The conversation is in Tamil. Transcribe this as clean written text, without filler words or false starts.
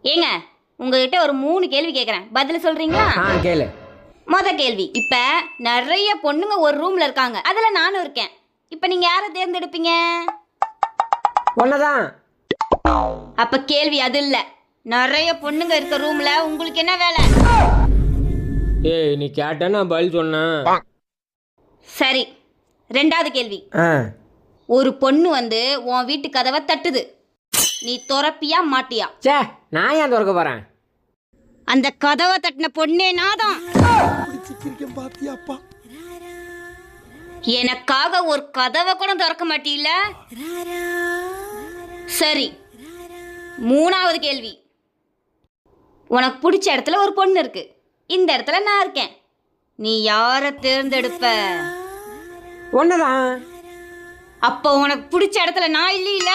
ஏங்க உங்ககிட்ட ஒரு 3 கேள்வி கேட்குறேன், பதில் சொல்றீங்களா? கேளு. கேள்வி, இப்ப நிறைய பொண்ணுங்க ஒரு ரூம்ல இருக்காங்க, அதுல நானும் இருக்கேன். இப்ப நீங்க யாரை தேர்ந்தெடுப்பீங்க? ஒன்னதான். அப்ப கேள்வி அது இல்ல. நிறைய பொண்ணுங்க இருக்க ரூம்ல உங்களுக்கு என்ன வேலை? ஏய், நீ கேட்ட நான் பதில் சொன்னேன். சரி, 2வது கேள்வி. ஒரு பொண்ணு வந்து உன் வீட்டு கதவை தட்டுது, நீ திறப்பியா மாட்டியா? சே, நான் ஏன் திறக்க போறேன்? அந்த கதவை தட்டின பொண்ணே நாதான். எனக்காக ஒரு கதவை கூட திறக்க மாட்டீல்ல? சரி, 3வது கேள்வி. உனக்கு பிடிச்ச இடத்துல ஒரு பொண்ணு இருக்கு, இந்த இடத்துல நான் இருக்கேன், நீ யாரை தேர்ந்தெடுப்ப? ஒன்னதான். அப்போ உனக்கு பிடிச்ச இடத்துல நான் இல்லையில?